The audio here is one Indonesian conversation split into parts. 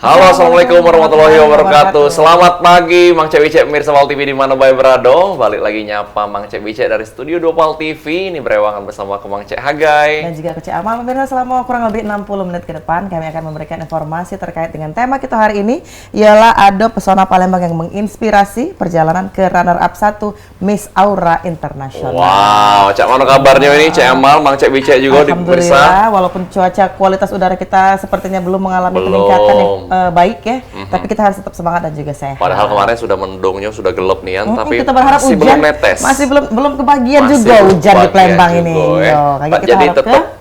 Halo, assalamualaikum warahmatullahi wabarakatuh. Selamat pagi, Mang Cek Wicek, pemirsa Pal TV di mana bae berado. Balik lagi nyapa Mang Cek Wicek dari studio 2 Pal TV. Ini berewangan bersama ke Mang Cek Hagai. Dan juga ke Cek Amal. Pemirsa, selama kurang lebih 60 menit ke depan, kami akan memberikan informasi terkait dengan tema kita hari ini, ialah Ado Pesona Palembang yang menginspirasi perjalanan ke runner-up 1 Miss Aura Internasional. Wow, Cak mana kabarnya ini Cek Amal, Mang Cek Wicek juga di pemirsa. Alhamdulillah, walaupun cuaca kualitas udara kita sepertinya belum mengalami peningkatan yang baik ya, tapi kita harus tetap semangat dan juga sehat. Padahal kemarin sudah mendungnya, sudah gelap nih tapi kita berharap masih hujan, belum netes. masih belum kebagian juga hujan di Palembang ini. Jadi tetap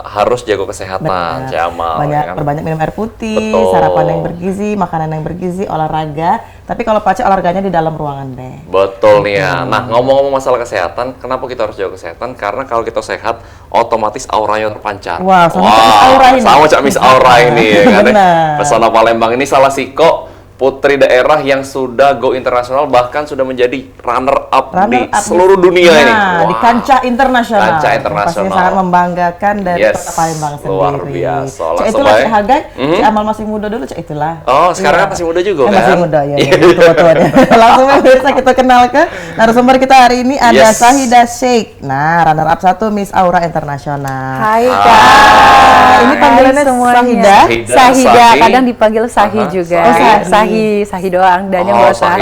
harus jaga kesehatan, Cek Amal. Perbanyak minum air putih, Betul. sarapan yang bergizi, makanan yang bergizi, olahraga. Tapi kalau Pace olahraganya di dalam ruangan deh. Betul nih ya. Nah, ngomong-ngomong masalah kesehatan, kenapa kita harus jaga kesehatan? Karena kalau kita sehat, otomatis auranya terpancar. Wah, sama Cak Miss Aura ini. Sama Cak Miss Aura ini ya kan. Benar. Pesona Palembang ini salah siko putri daerah yang sudah go internasional, bahkan sudah menjadi runner-up di seluruh dunia ini. Nah, di kancah internasional. Kancah internasional. Pastinya sangat membanggakan dari Kota Palembang sendiri. Luar biasa. Cek itulah Cek Hagai, Cek Amal masih muda dulu, Cek itulah. Oh, sekarang kan masih muda juga kan? Masih muda, ya. Betul-betul. Langsung pemirsa kita kenal ke narasumber kita hari ini, ada Sahida Sheikh. Nah, runner-up 1 Miss Aura Internasional. Hai Kak. Ini panggilannya Sahida. Sahida, kadang dipanggil Sahi juga. Sahi doang, dan yang buat Sahi.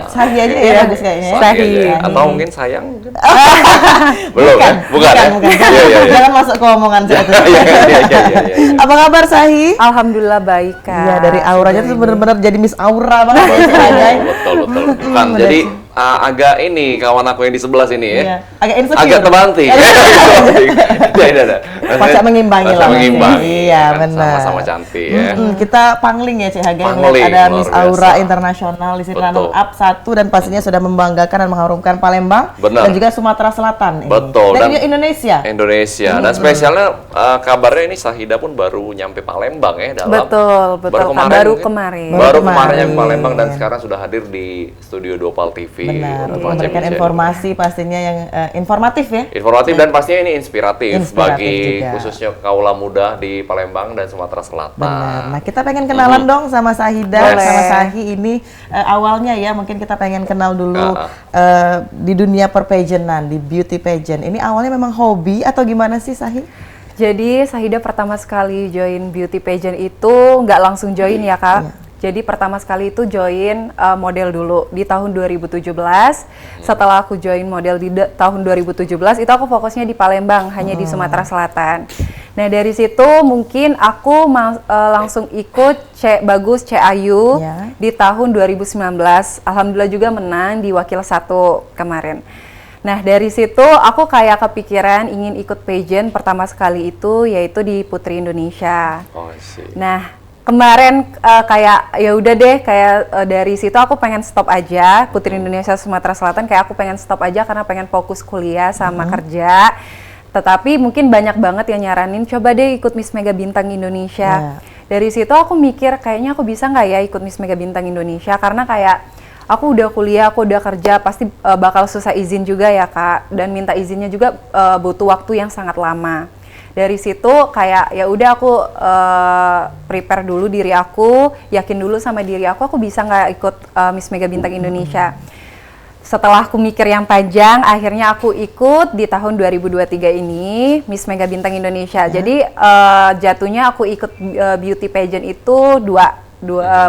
Sahi aja ya, bagus kayaknya. Sahi. Atau mungkin sayang mungkin. Belum kan? Bukan. Jangan masuk ke omongan saya itu. Apa kabar Sahi? Alhamdulillah baik Kak. Iya, dari auranya tuh benar-benar jadi Miss Aura banget. Betul. Kan jadi agak ini kawan aku yang di sebelah sini ya. Iya. Agak insecure. Agak terbanting. Pacar mengimbangi lah. Iya, benar. Sama-sama cantik ya. Kita pangling ya Cik Hagai. Ada Miss Aura Internasional di sini runner up 1 dan pastinya sudah membanggakan dan mengharumkan Palembang. Dan juga Sumatera Selatan. Betul. Dan juga Indonesia. Dan spesialnya kabarnya ini Sahida pun baru nyampe Palembang ya dalam. Betul. Baru kemarin. Baru kemarin nyampe Palembang dan sekarang sudah hadir di studio 2 Pal TV. Benar, memberikan informasi pastinya yang informatif ya. Informatif dan pastinya ini inspiratif bagi juga. Khususnya kaula muda di Palembang dan Sumatera Selatan. Benar. Nah, kita pengen kenalan dong sama Sahida, sama Sahi ini awalnya ya, mungkin kita pengen kenal dulu di dunia perpageantan, di beauty pageant. Ini awalnya memang hobi atau gimana sih Sahi? Jadi Sahida pertama sekali join beauty pageant itu nggak langsung join ya Kak. Jadi pertama sekali itu join model dulu di tahun 2017. Setelah aku join model di tahun 2017, itu aku fokusnya di Palembang, hanya di Sumatera Selatan. Nah dari situ mungkin aku langsung ikut Cek Bagus, Cek Ayu di tahun 2019. Alhamdulillah juga menang di Wakil 1 kemarin. Nah dari situ aku kayak kepikiran ingin ikut pageant pertama sekali itu, yaitu di Putri Indonesia. Nah kemarin kayak ya udah deh, kayak dari situ aku pengen stop aja Putri Indonesia Sumatera Selatan, kayak aku pengen stop aja karena pengen fokus kuliah sama kerja. Tetapi mungkin banyak banget yang nyaranin coba deh ikut Miss Mega Bintang Indonesia. Dari situ aku mikir kayaknya aku bisa nggak ya ikut Miss Mega Bintang Indonesia, karena kayak aku udah kuliah, aku udah kerja, pasti bakal susah izin juga ya Kak, dan minta izinnya juga butuh waktu yang sangat lama. Dari situ kayak ya udah aku prepare dulu diri aku, yakin dulu sama diri aku bisa nggak ikut Miss Mega Bintang Indonesia. Setelah aku mikir yang panjang, akhirnya aku ikut di tahun 2023 ini Miss Mega Bintang Indonesia. Jadi jatuhnya aku ikut beauty pageant itu dua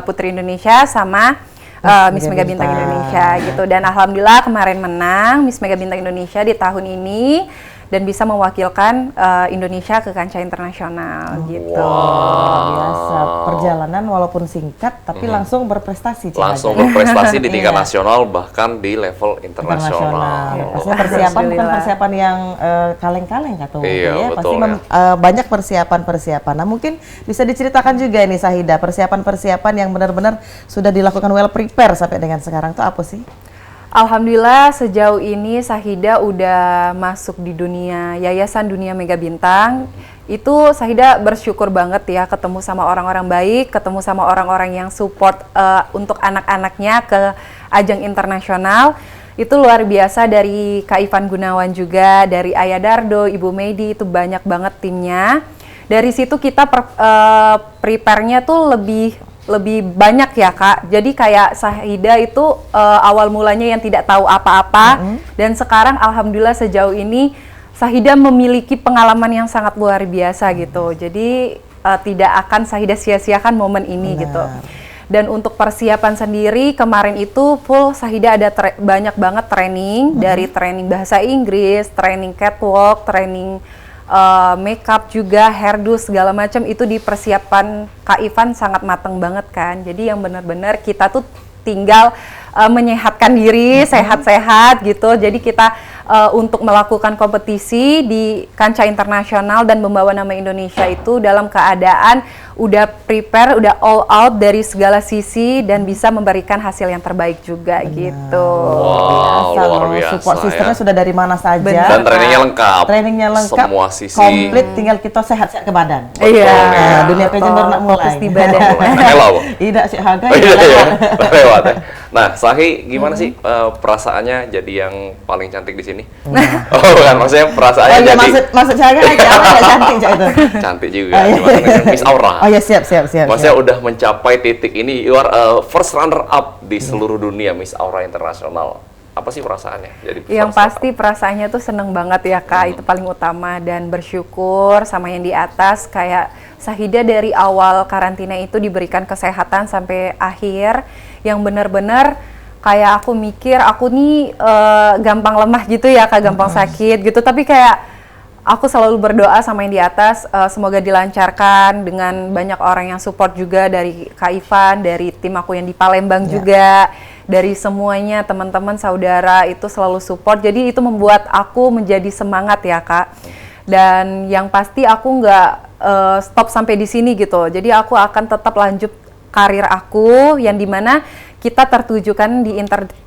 Putri Indonesia sama Miss Mega Bintang Indonesia gitu. Dan alhamdulillah kemarin menang Miss Mega Bintang Indonesia di tahun ini dan bisa mewakilkan Indonesia ke kancah internasional gitu. Biasa perjalanan walaupun singkat tapi langsung berprestasi. Langsung berprestasi di tingkat nasional, bahkan di level internasional. Pastinya persiapan bukan persiapan yang kaleng-kaleng atau ya. Pasti banyak persiapan. Nah mungkin bisa diceritakan juga nih Sahida, persiapan yang benar-benar sudah dilakukan well prepare sampai dengan sekarang itu apa sih? Alhamdulillah sejauh ini Sahida udah masuk di dunia Yayasan Dunia Mega Bintang. Itu Sahida bersyukur banget ya ketemu sama orang-orang baik, ketemu sama orang-orang yang support untuk anak-anaknya ke ajang internasional. Itu luar biasa, dari Kak Ivan Gunawan juga, dari Ayah Dardo, Ibu Medi, itu banyak banget timnya. dari situ kita prepare-nya tuh lebih banyak ya Kak. Jadi kayak Sahida itu awal mulanya yang tidak tahu apa-apa, dan sekarang alhamdulillah sejauh ini Sahida memiliki pengalaman yang sangat luar biasa gitu. Jadi tidak akan Sahida sia-siakan momen ini gitu. Dan untuk persiapan sendiri kemarin itu full Sahida ada banyak banget training, dari training bahasa Inggris, training catwalk, training makeup juga, hairdo segala macam itu dipersiapkan Kak Ivan sangat mateng banget kan. Jadi yang benar-benar kita tuh tinggal menyehatkan diri, sehat-sehat gitu. Jadi kita untuk melakukan kompetisi di kancah internasional dan membawa nama Indonesia itu dalam keadaan udah prepare, udah all out dari segala sisi dan bisa memberikan hasil yang terbaik juga gitu. Wow, luar biasa. Support sistemnya sudah dari mana saja. Dan trainingnya lengkap. Trainingnya lengkap. Semua sisi. Komplit, tinggal kita sehat-sehat ke badan. Iya. Nah, dunia pageant baru nak mulai. Fokus di badan. Hello. Tidak sih harga. Iya, lewat ya. Nah, Sahi gimana sih perasaannya jadi yang paling cantik di sini? Oh, bukan, maksudnya perasaannya Oh iya, jadi maksud saya aja, nggak cantik Cak itu. cantik juga. Cuma kan Miss Aura. Oh ya, siap. Maksudnya udah mencapai titik ini, you are first runner up di seluruh dunia Miss Aura Internasional. Apa sih perasaannya? Jadi Yang first pasti perasaannya tuh seneng banget ya Kak, itu paling utama, dan bersyukur sama yang di atas. Kayak Sahida dari awal karantina itu diberikan kesehatan sampai akhir, yang benar-benar kayak aku mikir aku nih gampang lemah gitu ya Kak, gampang sakit gitu, tapi kayak aku selalu berdoa sama yang di atas, semoga dilancarkan dengan banyak orang yang support juga, dari Kak Ivan, dari tim aku yang di Palembang juga, dari semuanya teman-teman saudara itu selalu support. Jadi itu membuat aku menjadi semangat ya Kak. Dan yang pasti aku nggak stop sampai di sini gitu. Jadi aku akan tetap lanjut karir aku yang dimana kita tertujukan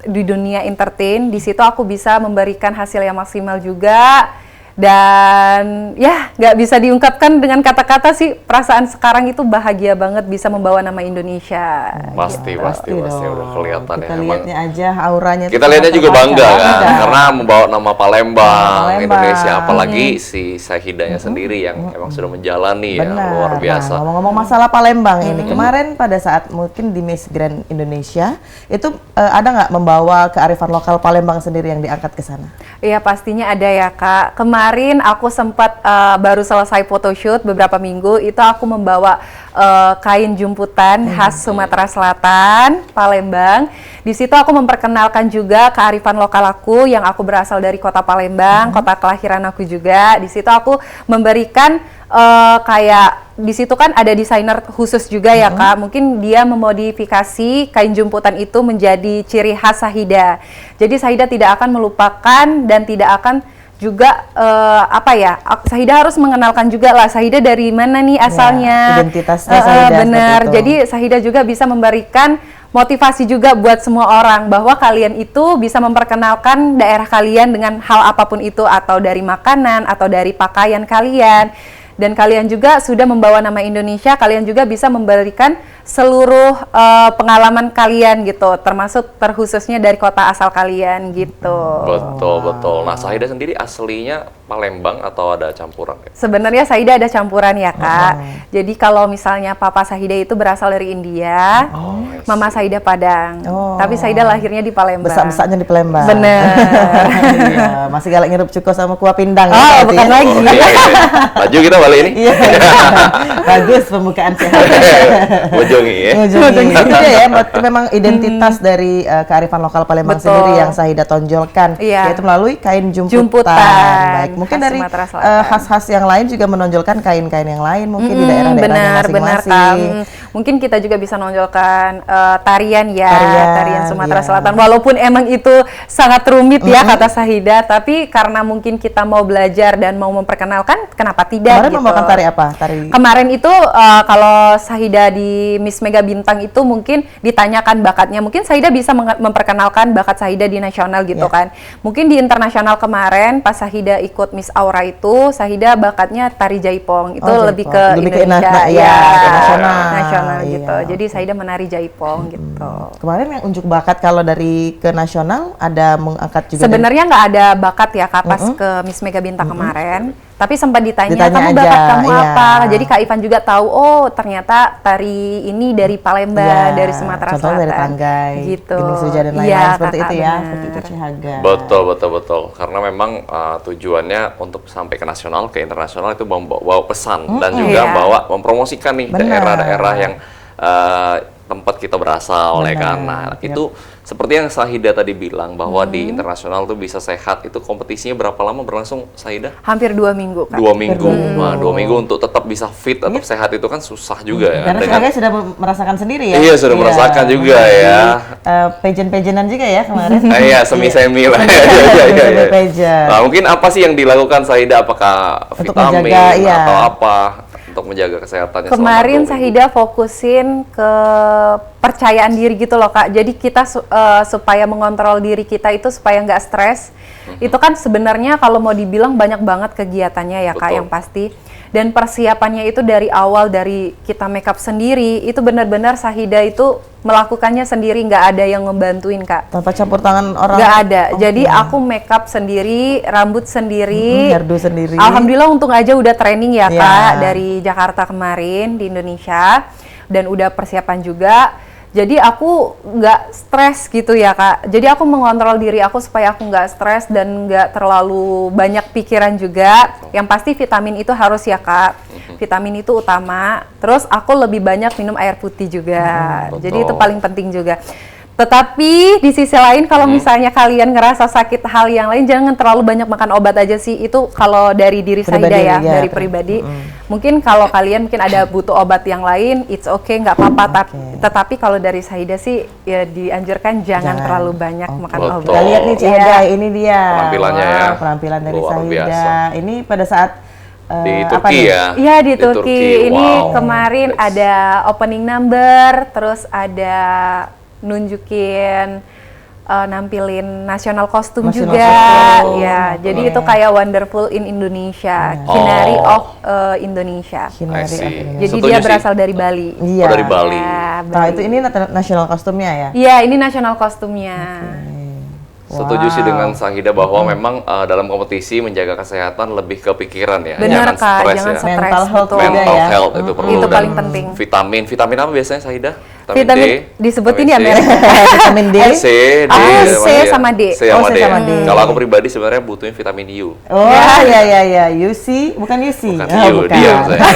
di dunia entertain. Di situ aku bisa memberikan hasil yang maksimal juga. Dan ya nggak bisa diungkapkan dengan kata-kata sih, perasaan sekarang itu bahagia banget bisa membawa nama Indonesia. Pasti udah kelihatan kita ya. lihatnya aja auranya. Kita lihatnya juga bangga kan, Bangga. karena membawa nama Palembang, Palembang. Indonesia, apalagi si Sahidanya sendiri yang emang sudah menjalani ya, Benar. luar biasa. Nah, ngomong-ngomong masalah Palembang ini, kemarin pada saat mungkin di Miss Grand Indonesia, itu ada nggak membawa kearifan lokal Palembang sendiri yang diangkat ke sana? Iya pastinya ada ya Kak. Kemarin aku sempat baru selesai photoshoot beberapa minggu, itu aku membawa kain jumputan khas Sumatera Selatan, Palembang. Di situ aku memperkenalkan juga kearifan lokal aku yang aku berasal dari kota Palembang, kota kelahiran aku juga. Di situ aku memberikan kayak di situ kan ada desainer khusus juga ya Kak. Mungkin dia memodifikasi kain jumputan itu menjadi ciri khas Sahida. Jadi Sahida tidak akan melupakan dan tidak akan juga Sahida harus mengenalkan juga lah Sahida dari mana nih asalnya. Identitasnya Sahida. Benar. seperti itu. Jadi Sahida juga bisa memberikan motivasi juga buat semua orang bahwa kalian itu bisa memperkenalkan daerah kalian dengan hal apapun itu, atau dari makanan atau dari pakaian kalian. Dan kalian juga sudah membawa nama Indonesia, kalian juga bisa memberikan seluruh pengalaman kalian gitu, termasuk terkhususnya dari kota asal kalian gitu. Betul. Nah, Sahida sendiri aslinya Palembang atau ada campuran? Sebenarnya Sahida ada campuran ya Kak. Jadi kalau misalnya Papa Sahida itu berasal dari India, Mama Sahida Padang. Tapi Sahida lahirnya di Palembang. Besar-besarnya di Palembang. Bener. Iya, masih galak ngirup cuko sama kuah pindang. Oh, ya, bukan lagi. Iya. Laju kita balik ini. Iya. Bagus pembukaan sehat. Bojongi ya. Itu dia ya, berarti memang identitas dari kearifan lokal Palembang Betul. sendiri yang Sahida tonjolkan, Iya. yaitu melalui kain jumputan. Jumputan. Baik, mungkin Khas dari Sumatera Selatan. khas-khas yang lain juga menonjolkan kain-kain yang lain, mungkin di daerah-daerahnya benar masing-masing. Mungkin kita juga bisa nonjolkan tarian Tarian, Sumatera iya. Selatan, walaupun emang itu sangat rumit ya kata Sahida, tapi karena mungkin kita mau belajar dan mau memperkenalkan, kenapa tidak? Kemarin gitu. membawakan tari apa? Kemarin itu kalau Sahida di Miss Mega Bintang itu mungkin ditanyakan bakatnya, mungkin Sahida bisa memperkenalkan bakat Sahida di nasional gitu kan. Mungkin di internasional kemarin pas Sahida ikut Miss Aura itu, Sahida bakatnya tari Jaipong, itu lebih ke Indonesia ya, nasional iya, gitu. Jadi Sahida menari Jaipong gitu. Kemarin yang unjuk bakat kalau dari ke nasional ada mengangkat juga. Sebenarnya nggak ada bakat ya Kak pas ke Miss Mega Bintang kemarin. Tapi sempat ditanya Ditanya kamu bakat aja, kamu iya. apa? Jadi Kak Ivan juga tahu, oh ternyata tari ini dari Palembang, Iya, dari Sumatera contohnya Selatan. dari Tanggai, gitu. Gending Suja dan lain-lain Iya, seperti Kakak, itu ya, benar. seperti itu Cihaga. Betul. Karena memang tujuannya untuk sampai ke nasional, ke internasional itu bawa pesan dan juga Iya. bawa mempromosikan nih Benar. daerah-daerah yang tempat kita berasal ya kan. Nah, itu seperti yang Sahida tadi bilang bahwa di internasional tuh bisa sehat. Itu kompetisinya berapa lama berlangsung, Sahida? Hampir 2 minggu Kak. 2 minggu. Nah, 2 minggu untuk tetap bisa fit, tetap sehat itu kan susah juga ya. Karena Cihaga sudah merasakan sendiri ya. Iya, sudah merasakan juga ya. Pageant-pageantan juga ya kemarin. Iya, semi-semi lah. Iya. Pageant. Nah, mungkin apa sih yang dilakukan Sahida? Apakah Untuk vitamin menjaga, iya. atau apa untuk menjaga kesehatannya selama Kemarin 2 minggu? Sahida fokusin ke percayaan diri gitu loh Kak. Jadi kita supaya mengontrol diri kita itu supaya nggak stres. Itu kan sebenarnya kalau mau dibilang banyak banget kegiatannya ya Kak, Betul. yang pasti. Dan persiapannya itu dari awal, dari kita makeup sendiri, itu benar-benar Sahida itu melakukannya sendiri, nggak ada yang ngebantuin Kak. Tanpa campur tangan orang. Nggak ada. Oh, Jadi iya. aku makeup sendiri, rambut sendiri. Hairdo sendiri. Alhamdulillah untung aja udah training ya Iya. Kak dari Jakarta kemarin di Indonesia dan udah persiapan juga. Jadi aku nggak stres gitu ya Kak. Jadi aku mengontrol diri aku supaya aku nggak stres dan nggak terlalu banyak pikiran juga. Yang pasti vitamin itu harus ya Kak. Vitamin itu utama. Terus aku lebih banyak minum air putih juga. Jadi itu betul. paling penting juga. Tetapi di sisi lain kalau misalnya kalian ngerasa sakit hal yang lain, jangan terlalu banyak makan obat aja sih. Itu kalau dari diri Sahida Pribadi, ya, ya. dari pribadi. Mungkin kalau kalian mungkin ada butuh obat yang lain, it's okay, nggak apa-apa. Tetapi kalau dari Sahida sih ya dianjurkan jangan Jangan. terlalu banyak makan Betul. obat. Kita lihat nih Cihaga, Iya. ini dia. Penampilannya Wah, ya. penampilan dari Luar Sahida. biasa. Ini pada saat Di apa Turki nih? ya? Iya di Turki. Ini Wow. kemarin Nice. ada opening number, terus ada nunjukin nampilin nasional kostum National juga. kostum. Ya, jadi Oke. itu kayak Wonderful in Indonesia, Kinari Oh. of Indonesia. Kinari I see. of Indonesia. Jadi Setuju dia sih. berasal dari Bali. Iya. Oh, dari Bali. Ya, Nah, Bali. itu ini nasional kostumnya ya. Iya, ini nasional kostumnya. Setuju sih dengan Sahida bahwa memang dalam kompetisi menjaga kesehatan lebih ke pikiran ya. Benar Jangan Kak, stres jangan ya. stres. Mental health betul. juga Mental ya. health itu perlu. Itu Dan paling penting. Vitamin apa biasanya Sahida? Vitamin disebutin ya C, merek. Vitamin D. C, D, Aku C D. sama D. C sama Oh, C D. sama D. Kalau aku pribadi sebenarnya butuhin vitamin U. Oh ya, UC, bukan UC. Bukan Oh, U, dia maksudnya.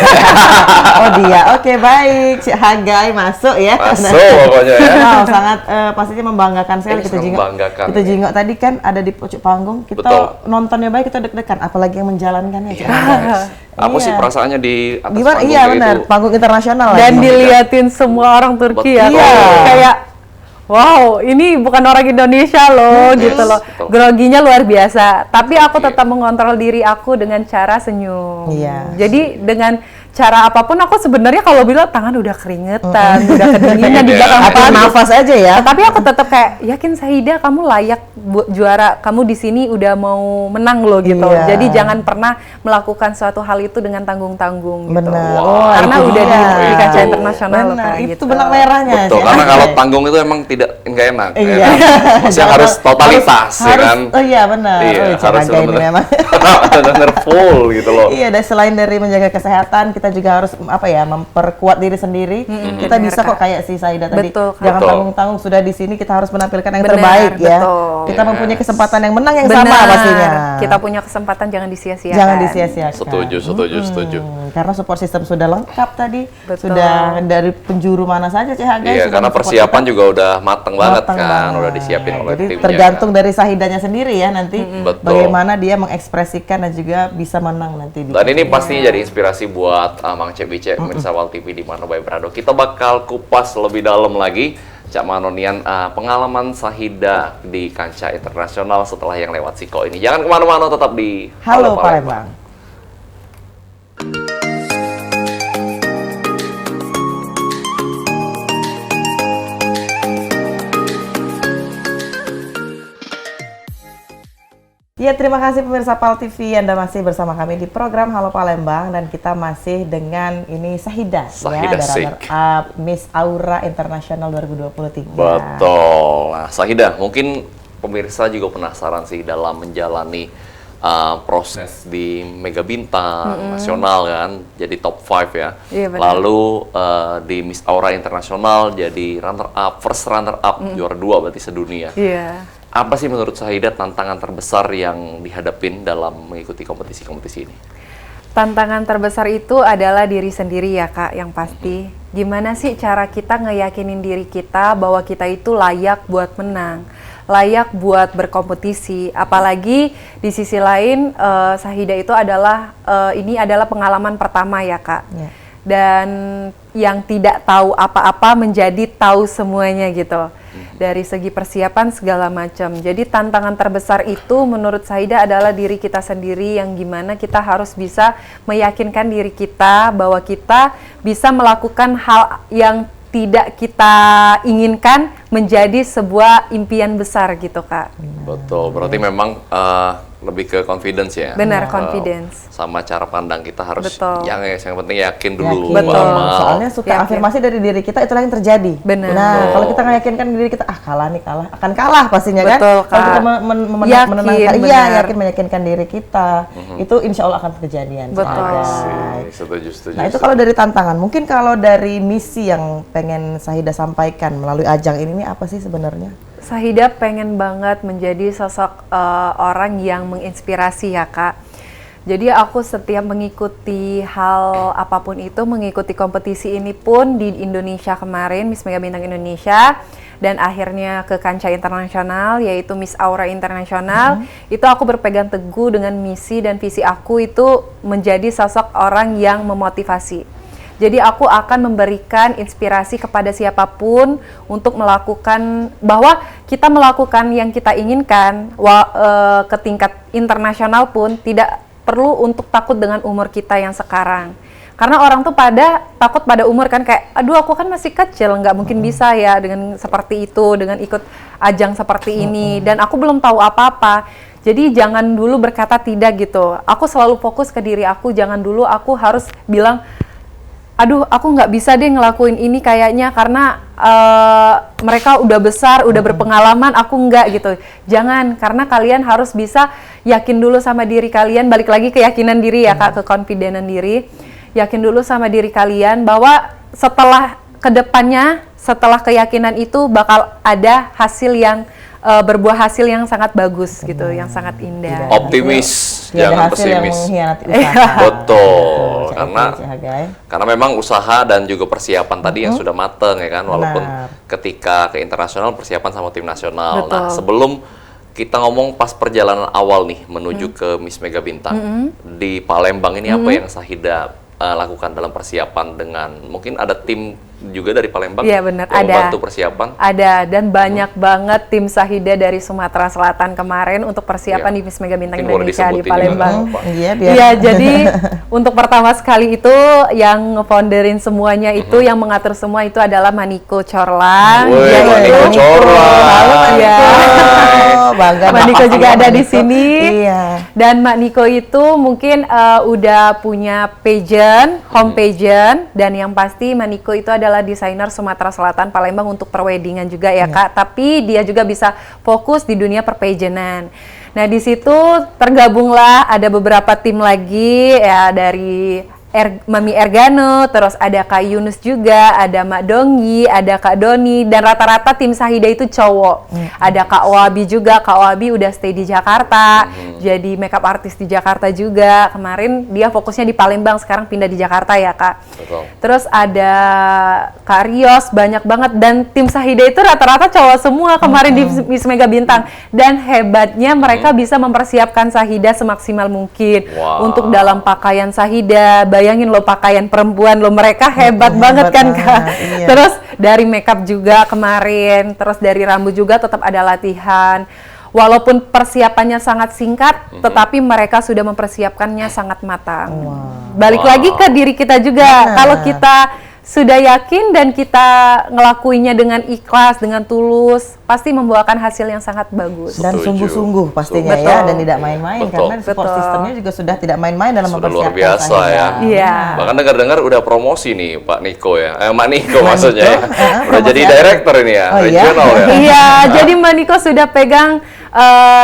Oh dia, oke baik. Cihaga masuk ya. Masuk pokoknya ya. Wow, sangat pastinya membanggakan sekali Ini kita sangat jingok. membanggakan. Kita jingok tadi kan ada di pojok panggung, kita Betul. nontonnya baik, kita deg-degan, apalagi yang menjalankannya. Iya. Cihaga. Apa sih Iya. perasaannya di atas Gimana? panggung Iya kayak benar, gitu? panggung internasional Dan lagi. diliatin semua orang Turki ya. Betul. Iya. Kayak wow, ini bukan orang Indonesia loh, gitu loh. betul. Groginya luar biasa. Tapi aku tetap mengontrol diri aku dengan cara senyum. Iya. Jadi dengan cara apapun aku sebenarnya kalau bilang tangan udah keringetan, udah kedinginan di Iya. belakang Atau panggung. nafas aja ya. Tapi aku tetap kayak yakin Sahida kamu layak buat juara, kamu di sini udah mau menang loh gitu. Iya. Jadi jangan pernah melakukan suatu hal itu dengan tanggung-tanggung gitu. Benar. Wow. Oh, Karena itu udah dia. di kancah Itu. internasional loh, Benar, kayak itu gitu. benang merahnya. Betul, sih. karena kalau panggung itu emang nggak enak. Iya. Ya kan? Maksudnya harus totalitas, ya harus, kan? Oh iya benar. Iya, Oh, harus Cihaga ini benar-benar memang. benar-benar full gitu loh. Iya, dan selain dari menjaga kesehatan, kita juga harus apa ya, memperkuat diri sendiri. Kita benar, bisa kok Kak. kayak si Sahida tadi. Betul, Kak. Jangan Betul. tanggung-tanggung, sudah di sini kita harus menampilkan yang Benar, terbaik ya. betul. Kita Yes. mempunyai kesempatan yang menang yang Benar. sama pastinya. Kita punya kesempatan jangan disia-siakan. Jangan disia-siakan. Setuju. Karena support system sudah lengkap tadi. Betul. Sudah dari penjuru mana saja Cihaga. Iya, sudah karena mensupport persiapan kita. juga udah mateng banget Matang kan, banget. udah disiapin oleh Jadi timnya. tergantung dari Sahidanya sendiri ya nanti Betul. bagaimana dia mengekspresikan dan juga bisa menang nanti. Dan ini pastinya jadi inspirasi buat Mang Cek Bice, pemirsa Wal TV di mana by Brado. Kita bakal kupas lebih dalam lagi Cak Manonian pengalaman Sahida di kancah internasional setelah yang lewat Siko ini. Jangan kemana-mana, tetap di Halo Palembang. Ya, terima kasih pemirsa PAL TV, Anda masih bersama kami di program Halo Palembang dan kita masih dengan ini Sahida, Sahida ya, ada Sheikh. runner up Miss Aura International 2023. Betul. Nah, Sahida, mungkin pemirsa juga penasaran sih dalam menjalani proses di Mega Bintang nasional kan, jadi top 5 ya. Iya, benar. Lalu di Miss Aura Internasional jadi runner up, first runner up, juara 2 berarti sedunia. Iya. Apa sih menurut Sahida tantangan terbesar yang dihadapin dalam mengikuti kompetisi-kompetisi ini? Tantangan terbesar itu adalah diri sendiri ya Kak, yang pasti. Gimana sih cara kita ngeyakinin diri kita bahwa kita itu layak buat menang, layak buat berkompetisi. Apalagi di sisi lain, Sahida itu adalah, ini adalah pengalaman pertama ya Kak. Ya. Dan yang tidak tahu apa-apa menjadi tahu semuanya gitu. Dari segi persiapan segala macam. Jadi tantangan terbesar itu menurut Sahida adalah diri kita sendiri, yang gimana kita harus bisa meyakinkan diri kita bahwa kita bisa melakukan hal yang tidak kita inginkan menjadi sebuah impian besar gitu Kak. Betul, berarti memang lebih ke confidence ya. Benar, confidence. Sama cara pandang kita harus Betul. yang penting yakin dulu. Yakin. Betul. Soalnya suka Yakin. afirmasi dari diri kita, itulah yang terjadi. Benar. Nah, Betul. kalau kita meyakinkan diri kita, kalah nih, akan kalah pastinya kan. Betul, Kalau Kak. kita Yakin, menenangkan, benar. yakin meyakinkan diri kita, itu insya Allah akan kejadian. Betul. Guys. Setuju. Nah, itu kalau dari tantangan. Mungkin kalau dari misi yang pengen Sahida sampaikan melalui ajang ini apa sih sebenarnya? Sahida pengen banget menjadi sosok orang yang menginspirasi ya Kak. Jadi aku setiap mengikuti hal apapun itu, mengikuti kompetisi ini pun di Indonesia kemarin, Miss Mega Bintang Indonesia, dan akhirnya ke kancah internasional yaitu Miss Aura Internasional, itu aku berpegang teguh dengan misi dan visi aku itu menjadi sosok orang yang memotivasi. Jadi aku akan memberikan inspirasi kepada siapapun untuk melakukan, bahwa kita melakukan yang kita inginkan ke tingkat internasional pun tidak perlu untuk takut dengan umur kita yang sekarang. Karena orang tuh takut pada umur kan, kayak aduh aku kan masih kecil, nggak mungkin bisa ya dengan seperti itu, dengan ikut ajang seperti ini, dan aku belum tahu apa-apa. Jadi jangan dulu berkata tidak gitu. Aku selalu fokus ke diri aku, jangan dulu aku harus bilang aduh aku nggak bisa deh ngelakuin ini kayaknya karena mereka udah besar, udah berpengalaman, aku nggak gitu. Jangan, karena kalian harus bisa yakin dulu sama diri kalian, balik lagi ke keyakinan diri ya Kak, ke confidence diri. Yakin dulu sama diri kalian bahwa setelah kedepannya, setelah keyakinan itu bakal ada hasil yang berbuah hasil yang sangat bagus gitu, yang sangat indah. Optimis, Tiada jangan hasil yang pesimis. mengkhianati usaha. Betul, Betul, karena memang usaha dan juga persiapan tadi yang sudah mateng ya kan, walaupun Benar. ketika ke internasional persiapan sama tim nasional. Betul. Nah, sebelum kita ngomong pas perjalanan awal nih menuju ke Miss Mega Bintang di Palembang ini, apa yang Sahida lakukan dalam persiapan, dengan mungkin ada tim juga dari Palembang Iya benar, yang ada. membantu persiapan? Ada, dan banyak banget tim Sahida dari Sumatera Selatan kemarin untuk persiapan Iya. di Miss Mega Bintang Mungkin boleh Indonesia di disebutin Palembang. juga, Iya, biar Iya, jadi untuk pertama sekali itu yang ngefounderin semuanya itu, yang mengatur semua itu adalah Maniko Corlang. Woi, Dia Maniko itu- Corlang. Iya. Oh, bangga. Mbak Niko juga ada di sini. Iya. Dan Mbak Niko itu mungkin udah punya pageant, home pageant, dan yang pasti Mbak Niko itu adalah desainer Sumatera Selatan Palembang untuk perweddingan juga ya Kak. Tapi dia juga bisa fokus di dunia perpageantan. Nah di situ tergabunglah ada beberapa tim lagi ya, dari Mami Ergano, terus ada Kak Yunus juga, ada Mak Donggi, ada Kak Doni, dan rata-rata tim Sahida itu cowok. Ada Kak Wabi juga, Kak Wabi udah stay di Jakarta, jadi makeup artist di Jakarta juga. Kemarin dia fokusnya di Palembang, sekarang pindah di Jakarta ya Kak. Betul. Terus ada Kak Rios, banyak banget, dan tim Sahida itu rata-rata cowok semua kemarin di Miss Mega Bintang. Dan hebatnya mereka bisa mempersiapkan Sahida semaksimal mungkin. Wow. Untuk dalam pakaian Sahida, bayangin lo pakaian perempuan lo, mereka hebat banget kan banget, Kak. iya. Terus dari makeup juga kemarin, terus dari rambut juga tetap ada latihan. Walaupun persiapannya sangat singkat, tetapi mereka sudah mempersiapkannya sangat matang. Balik Wow. lagi ke diri kita juga. Benar. Kalau kita sudah yakin dan kita ngelakuinya dengan ikhlas, dengan tulus, pasti membuahkan hasil yang sangat bagus. Dan Setuju. sungguh-sungguh pastinya Betul. ya, dan tidak main-main. Betul. Karena support Betul. sistemnya juga sudah tidak main-main dalam Sudah luar mempersiapkan biasa Sahida. ya. Iya. Bahkan dengar-dengar udah promosi nih Pak Niko ya. Mak Niko Mak maksudnya Niko, ya. Udah promosi jadi apa? director ini ya, Oh, iya? regional ya. Iya, jadi Mbak Niko sudah pegang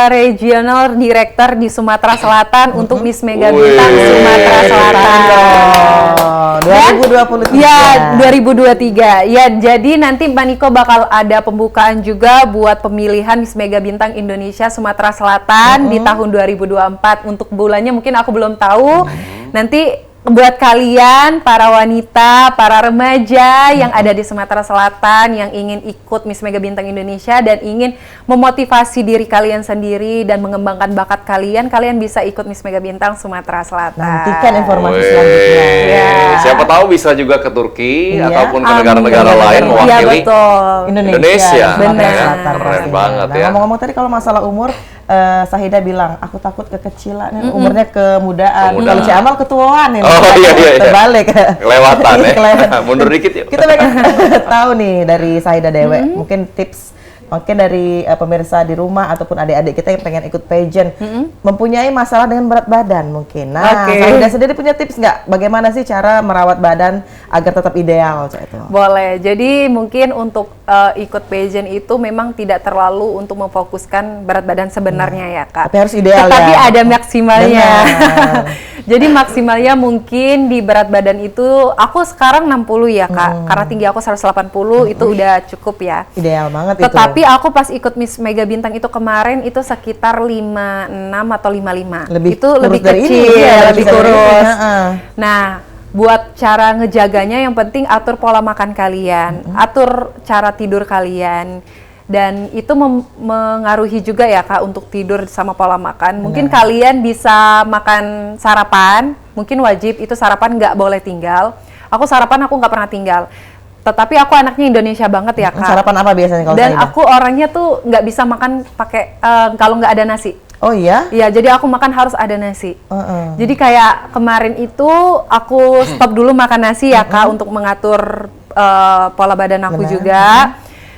Regional Director di Sumatera Selatan untuk Miss Mega Bintang Sumatera Selatan. Oh, 2023. Ya, 2023. Ya, jadi nanti Mbak Niko bakal ada pembukaan juga buat pemilihan Miss Mega Bintang Indonesia Sumatera Selatan di tahun 2024. Untuk bulannya mungkin aku belum tahu. Nanti buat kalian, para wanita, para remaja yang ada di Sumatera Selatan yang ingin ikut Miss Mega Bintang Indonesia dan ingin memotivasi diri kalian sendiri dan mengembangkan bakat kalian, kalian bisa ikut Miss Mega Bintang Sumatera Selatan. Nantikan informasi selanjutnya. Ya. Siapa tahu bisa juga ke Turki Iya. ataupun ke negara-negara lain Iya, mewakili betul. Indonesia. Benar. Sumatera Selatan Keren pastinya. banget Nah, ya. ngomong-ngomong tadi kalau masalah umur, Sahida bilang, aku takut kekecilan, umurnya kemudaan. Kemudaan. Kalau Cik Amal ketuaan nih. Oh, iya, iya. Terbalik. Kelewatan ya. Kelewatan. Mundur dikit yuk. Kita pengen tahu nih dari Sahida Dewe, mungkin tips mungkin dari pemirsa di rumah ataupun adik-adik kita yang pengen ikut pageant, mempunyai masalah dengan berat badan mungkin. Nah, Oke. Sahida sendiri punya tips nggak? Bagaimana sih cara merawat badan agar tetap ideal? Cak, itu? Boleh. Jadi mungkin untuk ikut pageant itu memang tidak terlalu untuk memfokuskan berat badan sebenarnya ya, Kak. Tapi harus ideal Tetapi ya. ada maksimalnya. Benar. Jadi maksimalnya mungkin di berat badan itu aku sekarang 60 ya, Kak. Karena tinggi aku 180 itu udah cukup ya. Ideal banget itu. Tetapi aku pas ikut Miss Mega Bintang itu kemarin itu sekitar 56 atau 55. Lebih itu kurus lebih dari ini, kecil, iya, lebih bisa dari ini, kurus. heeh. Nah, buat cara ngejaganya yang penting atur pola makan kalian, atur cara tidur kalian. Dan itu mengaruhi juga ya, Kak, untuk tidur sama pola makan. Mungkin kalian bisa makan sarapan, mungkin wajib itu sarapan nggak boleh tinggal. Aku sarapan aku nggak pernah tinggal. Tetapi aku anaknya Indonesia banget ya, Kak. Sarapan apa biasanya kalau Dan Sahida? aku orangnya tuh nggak bisa makan pakai kalau nggak ada nasi. Oh iya? Iya, jadi aku makan harus ada nasi. Heeh. Jadi kayak kemarin itu aku stop dulu makan nasi ya, Kak, untuk mengatur pola badan aku Benar. juga.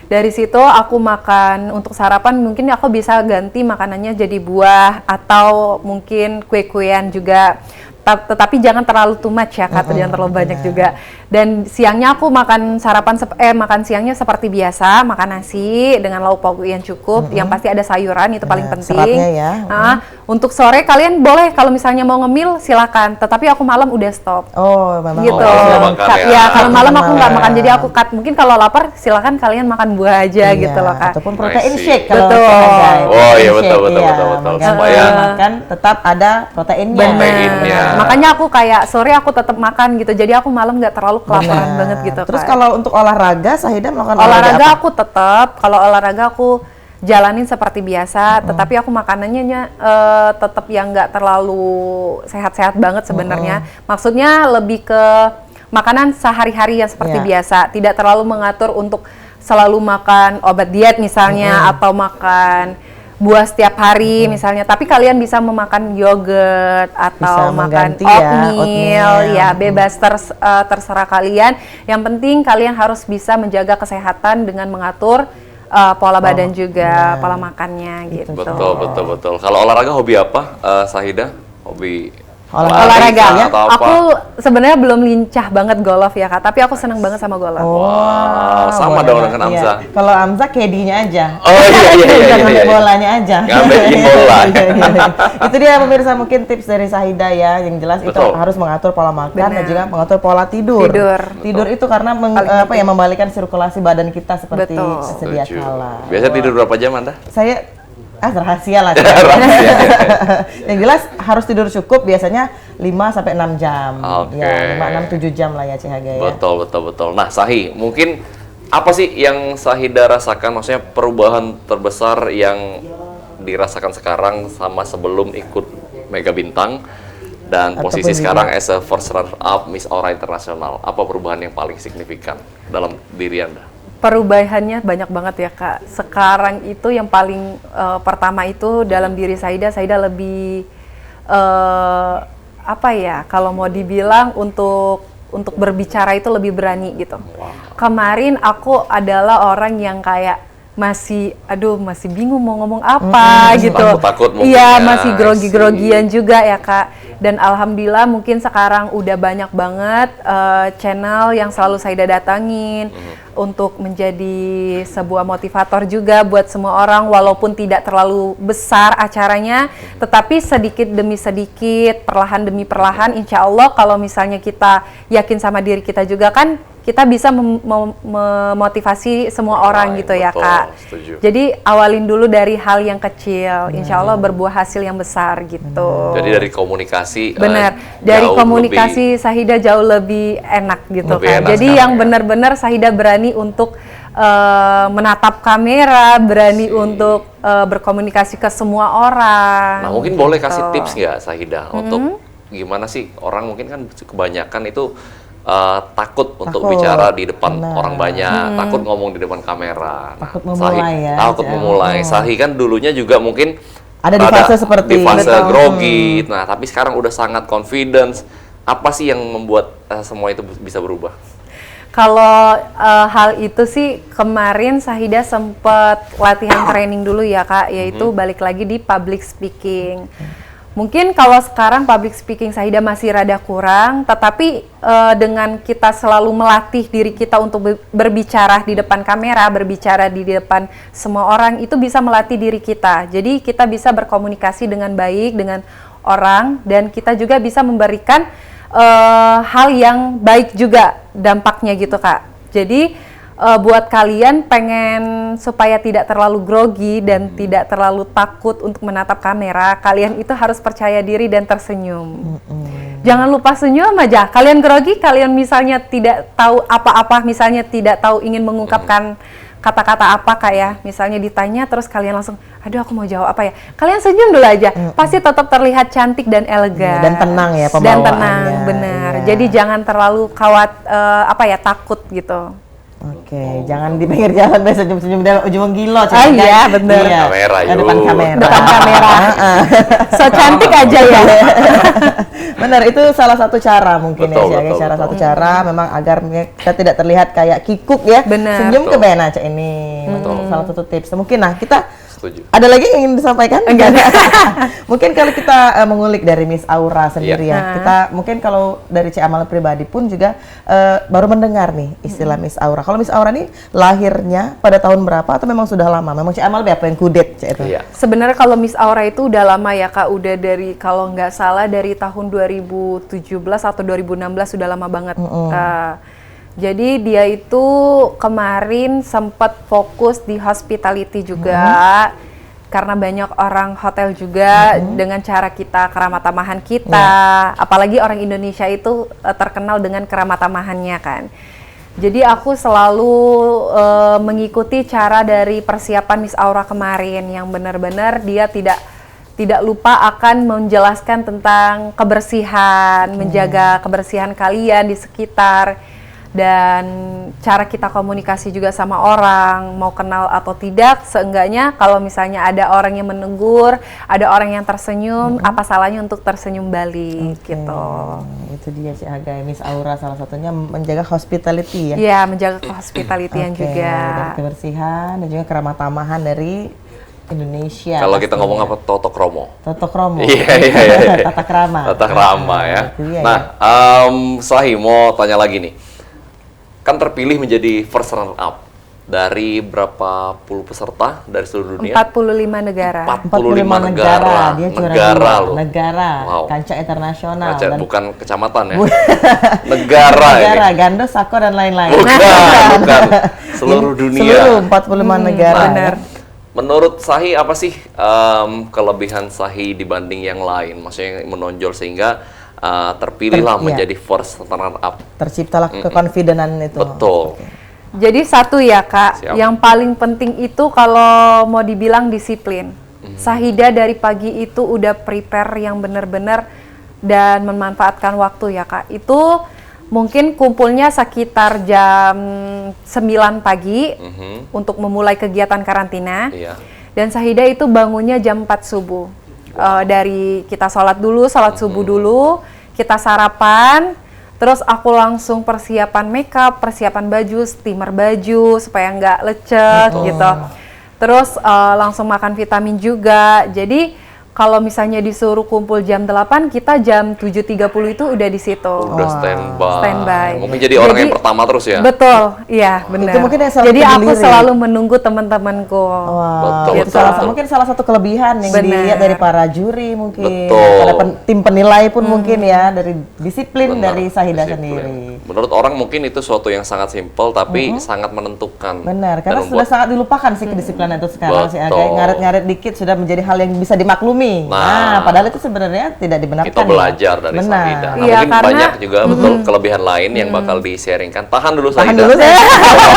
Dari situ aku makan untuk sarapan mungkin aku bisa ganti makanannya jadi buah atau mungkin kue-kuean juga. Tetapi jangan terlalu too much ya, Kak, jangan terlalu banyak juga. Dan siangnya aku makan makan siangnya seperti biasa, makan nasi dengan lauk pauk yang cukup, yang pasti ada sayuran itu paling Benar, penting. seratnya ya. Untuk sore kalian boleh kalau misalnya mau ngemil silakan, tetapi aku malam udah stop. Oh, memang. Gitu. nggak makan ya. Ya, kalau malam aku nggak Malam. makan, jadi aku cut. Mungkin kalau lapar silakan kalian makan buah aja Iya, gitu loh, Kak. Ataupun protein I see. shake kalau Betul. sehat, guys. Oh, Protein iya, betul, shake, betul, iya. betul, betul. Mengganti Supaya- makan tetap ada proteinnya. Proteinnya. Makanya aku kayak sore aku tetap makan gitu. Jadi aku malam nggak terlalu kelaparan Benar. banget gitu. Terus Kak. kalau untuk olahraga, Sahida melakukan olahraga apa? aku tetap, kalau olahraga aku jalanin seperti biasa, tetapi aku makanannya tetap yang nggak terlalu sehat-sehat banget sebenarnya. Maksudnya lebih ke makanan sehari-hari yang seperti Iya. biasa, tidak terlalu mengatur untuk selalu makan obat diet misalnya atau makan buah setiap hari misalnya. Tapi kalian bisa memakan yogurt atau Bisa makan mengganti ya, oatmeal, oatmeal. ya bebas terserah kalian. Yang penting kalian harus bisa menjaga kesehatan dengan mengatur pola badan juga, pola makannya gitu. Betul. Kalau olahraga hobi apa, Sahida? Hobi Olahraga. lari atau apa? Aku sebenarnya belum lincah banget golf ya, Kak, tapi aku seneng banget sama golf. Wah, sama boleh dong lah. dengan Iya. Amza. Kalau Amza KD-nya aja. Oh iya. Jangan ngambil bolanya aja. Ngambilin bola. Iya. Itu dia pemirsa, mungkin tips dari Sahida ya. Yang jelas itu Betul. harus mengatur pola makan dan Benar. juga mengatur pola tidur. Tidur. Itu karena membalikan sirkulasi badan kita seperti Betul. sedia Setuju. kala. Biasa tidur berapa jam Anda? Saya rahasia lah. Rahasia. Yang jelas harus tidur cukup, biasanya 5 sampai 6 jam. Oke. Ya, 5 6 7 jam lah ya CHG ya. Betul. Nah, Sahi, mungkin apa sih yang Sahida rasakan? Maksudnya perubahan terbesar yang dirasakan sekarang sama sebelum ikut Mega Bintang dan Ataupun posisi juga- sekarang as a first runner up Miss Aura Internasional. Apa perubahan yang paling signifikan dalam diri Anda? Perubahannya banyak banget ya, Kak. Sekarang itu yang paling pertama itu dalam diri Sahida lebih apa ya? Kalau mau dibilang untuk berbicara itu lebih berani gitu. Kemarin aku adalah orang yang kayak masih bingung mau ngomong apa gitu. Takut mungkin Iya, ya, masih I grogi-grogian juga ya Kak. Dan alhamdulillah mungkin sekarang udah banyak banget channel yang selalu saya datangin untuk menjadi sebuah motivator juga buat semua orang, walaupun tidak terlalu besar acaranya, tetapi sedikit demi sedikit, perlahan demi perlahan, insya Allah kalau misalnya kita yakin sama diri kita juga kan, kita bisa memotivasi semua orang gitu ya betul, Kak. setuju. Jadi awalin dulu dari hal yang kecil, insya Allah berbuah hasil yang besar gitu. Jadi dari komunikasi Benar, dari komunikasi Sahida jauh lebih enak gitu Lebih kan. enak Jadi sekarang yang ya. benar-benar Sahida berani untuk menatap kamera, berani untuk berkomunikasi ke semua orang. Nah, mungkin gitu. boleh kasih tips nggak Sahida untuk gimana sih orang mungkin kan kebanyakan itu takut untuk Takut, bicara di depan benar. orang banyak, takut ngomong di depan kamera. Takut memulai ya, Takut Cak. memulai. Sahi kan dulunya juga mungkin Ada di fase seperti di fase betul. grogi. Nah, tapi sekarang udah sangat confidence. Apa sih yang membuat semua itu bisa berubah? Kalau hal itu sih kemarin Sahida sempat latihan training dulu ya Kak, yaitu balik lagi di public speaking. Mungkin kalau sekarang public speaking Sahida masih rada kurang, tetapi dengan kita selalu melatih diri kita untuk berbicara di depan kamera, berbicara di depan semua orang, itu bisa melatih diri kita. Jadi kita bisa berkomunikasi dengan baik dengan orang, dan kita juga bisa memberikan hal yang baik juga dampaknya gitu Kak. Jadi buat kalian pengen supaya tidak terlalu grogi dan tidak terlalu takut untuk menatap kamera, kalian itu harus percaya diri dan tersenyum. Jangan lupa senyum aja. Kalian grogi, kalian misalnya tidak tahu apa-apa, misalnya tidak tahu ingin mengungkapkan kata-kata apa Kak ya, misalnya ditanya terus kalian langsung, aduh aku mau jawab apa ya, kalian senyum dulu aja, pasti tetap terlihat cantik dan elegan. Dan tenang ya Dan pembawaannya. tenang, benar. Iya. Jadi jangan terlalu takut gitu. Oke, jangan di pinggir jalan biasa senyum-senyum dari ujung gilo. Ah, iya, bener. Kamera, Depan yuk. kamera. Depan kamera. So cantik aja ya. Benar, itu salah satu cara mungkin Betul, ya, betul, cara betul. satu cara memang agar kita tidak terlihat kayak kikuk ya. Benar. Senyum ke Betul. bena Cak ini. Salah satu tips. Mungkin kita Setuju. ada lagi yang ingin disampaikan? Enggak. Mungkin kalau kita mengulik dari Miss Aura sendiri Iya. ya, kita mungkin kalau dari Cik Amal pribadi pun juga baru mendengar nih istilah Miss Aura. Kalau Miss Aura nih lahirnya pada tahun berapa atau memang sudah lama? Memang Cik Amal apa yang kudet Cik itu? Iya. Sebenarnya kalau Miss Aura itu udah lama ya Kak, udah dari kalau nggak salah dari tahun 2017 atau 2016, sudah lama banget. Jadi dia itu kemarin sempat fokus di hospitality juga, karena banyak orang hotel juga dengan cara kita keramah tamahan kita, apalagi orang Indonesia itu terkenal dengan keramah tamahannya kan. Jadi aku selalu mengikuti cara dari persiapan Miss Aura kemarin yang benar-benar dia tidak lupa akan menjelaskan tentang kebersihan, menjaga kebersihan kalian di sekitar, dan cara kita komunikasi juga sama orang, mau kenal atau tidak, seenggaknya kalau misalnya ada orang yang menegur, ada orang yang tersenyum, apa salahnya untuk tersenyum balik gitu. Itu dia Cik Hagai, Miss Aura salah satunya menjaga hospitality ya. Iya, menjaga hospitality-an Oke, juga. dan kebersihan dan juga keramah tamahan dari Indonesia. Kalau kita pastinya. ngomong apa Toto Kromo. Toto kromo. Iya. Tata krama. Tata krama ya. Itu dia, Nah, Sahi mau tanya lagi nih. Kan terpilih menjadi first runner up dari berapa puluh peserta dari seluruh dunia? 45 negara. 45 negara. Dia juara Negara dua. loh. Negara. Wow. Kancah internasional. Baca, dan bukan kecamatan ya. Negara ini. negara, Gando, Sako dan lain-lain. Bukan. Seluruh dunia. Seluruh 45 negara. benar. ya. Menurut Sahi apa sih kelebihan Sahi dibanding yang lain? Maksudnya yang menonjol sehingga terpilihlah Iya. menjadi first runner up. Terciptalah kekonfidenan itu. Betul. Jadi satu ya Kak, Siap. yang paling penting itu kalau mau dibilang disiplin. Sahida dari pagi itu udah prepare yang benar-benar dan memanfaatkan waktu ya Kak. Itu mungkin kumpulnya sekitar jam 9 pagi untuk memulai kegiatan karantina. Iya. Dan Sahida itu bangunnya jam 4 subuh. Dari kita sholat subuh dulu, kita sarapan, terus aku langsung persiapan makeup, persiapan baju, steamer baju supaya nggak lecet gitu. Terus langsung makan vitamin juga. Jadi kalau misalnya disuruh kumpul jam 8, kita jam 7.30 itu udah di situ. Udah standby. Standby. Mungkin jadi orang yang pertama terus ya. Betul, iya benar. Itu mungkin yang selalu Jadi aku berdiri. selalu menunggu teman-temanku. Wah, Betul, itu betul. mungkin salah satu kelebihan yang Benar. dilihat dari para juri mungkin. Betul. Ada tim penilai pun mungkin ya, dari disiplin Benar, dari Sahida disiplin. sendiri. Menurut orang mungkin itu suatu yang sangat simpel tapi sangat menentukan. Benar, karena Dan sudah membuat- sangat dilupakan sih kedisiplinan itu sekarang sih. Kayak Betul. ngaret-ngaret dikit sudah menjadi hal yang bisa dimaklumi. Nah, Padahal itu sebenarnya tidak dibenarkan. kita belajar dari Benar. Sahida. Nah, Iya, mungkin karena- banyak juga betul kelebihan lain yang bakal di-sharingkan. Tahan dulu Tahan Sahida. dulu saya.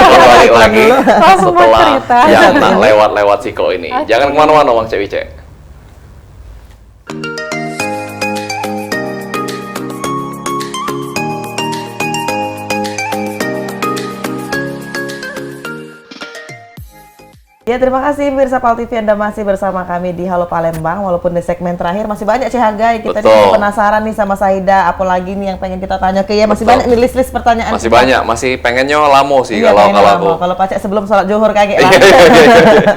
Balik lagi Langsung mau setelah cerita. yang tak lewat-lewat Siko ini. Jangan kemana-mana Bang Cek Wice. Ya, terima kasih pemirsa PAL TV, Anda masih bersama kami di Halo Palembang. Walaupun di segmen terakhir masih banyak Cihagai, kita Betul. nih penasaran nih sama Sahida, apalagi nih yang pengen kita tanya ke ya. Masih Betul. banyak nih list-list pertanyaan. Masih kita. banyak, masih pengennya lamo sih Iya, kalau pengen kalau lama. aku. Kalau Pacek sebelum sholat zuhur kayak Iya, lah. iya, iya, iya.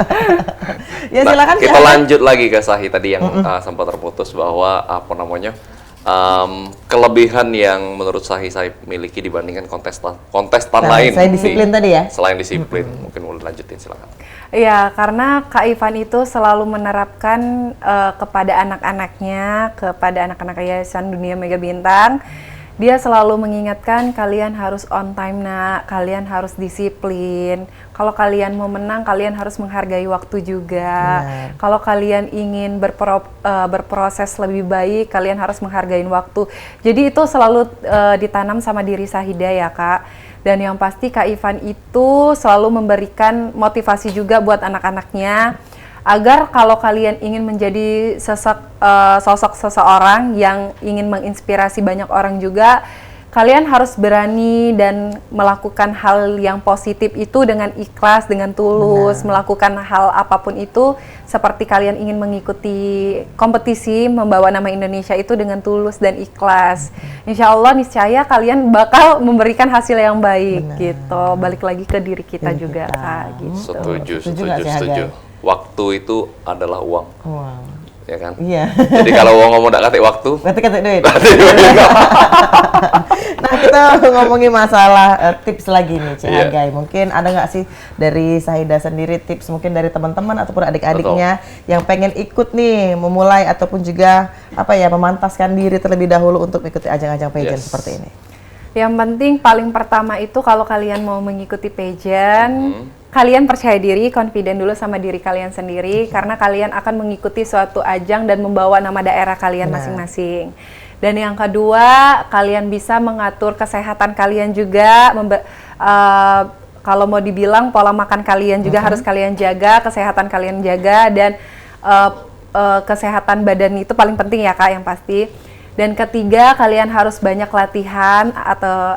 Ya Nah, silakan kita Cihagai. lanjut lagi ke Sahi tadi yang sempat terputus bahwa apa namanya kelebihan yang menurut Sahi saya miliki dibandingkan kontestan Nah, lain. saya disiplin tadi ya. Selain disiplin, mungkin boleh lanjutin silakan. Iya, karena Kak Ivan itu selalu menerapkan kepada anak-anaknya, kepada anak-anak Yayasan Dunia Mega Bintang, dia selalu mengingatkan kalian harus on time nak, kalian harus disiplin. Kalau kalian mau menang, kalian harus menghargai waktu juga. Benar. Kalau kalian ingin berproses lebih baik, kalian harus menghargai waktu. Jadi itu selalu ditanam sama diri Sahida ya Kak. Dan yang pasti Kak Ivan itu selalu memberikan motivasi juga buat anak-anaknya agar kalau kalian ingin menjadi sosok seseorang yang ingin menginspirasi banyak orang juga, kalian harus berani dan melakukan hal yang positif itu dengan ikhlas, dengan tulus, melakukan hal apapun itu seperti kalian ingin mengikuti kompetisi membawa nama Indonesia itu dengan tulus dan ikhlas. Insya Allah niscaya kalian bakal memberikan hasil yang baik gitu. Balik lagi ke diri kita Diri juga kita. Kak gitu. Setuju, Setuju nggak sih, setuju. Hagai? Waktu itu adalah uang, Wow. ya kan? Iya. Jadi kalau uang ngomong tidak kasih waktu, Berarti kata duit. Nah, kita ngomongin masalah tips lagi nih, Cik Iya. Hagai. Mungkin ada nggak sih dari Sahida sendiri tips mungkin dari teman-teman ataupun adik-adiknya yang pengen ikut nih memulai ataupun juga apa ya memantaskan diri terlebih dahulu untuk mengikuti ajang-ajang pageant Yes. seperti ini. Yang penting paling pertama itu kalau kalian mau mengikuti pageant, kalian percaya diri, confident dulu sama diri kalian sendiri karena kalian akan mengikuti suatu ajang dan membawa nama daerah kalian masing-masing. Dan yang kedua, kalian bisa mengatur kesehatan kalian juga, kalau mau dibilang pola makan kalian juga harus kalian jaga, kesehatan kalian jaga dan kesehatan badan itu paling penting ya Kak yang pasti. Dan ketiga, kalian harus banyak latihan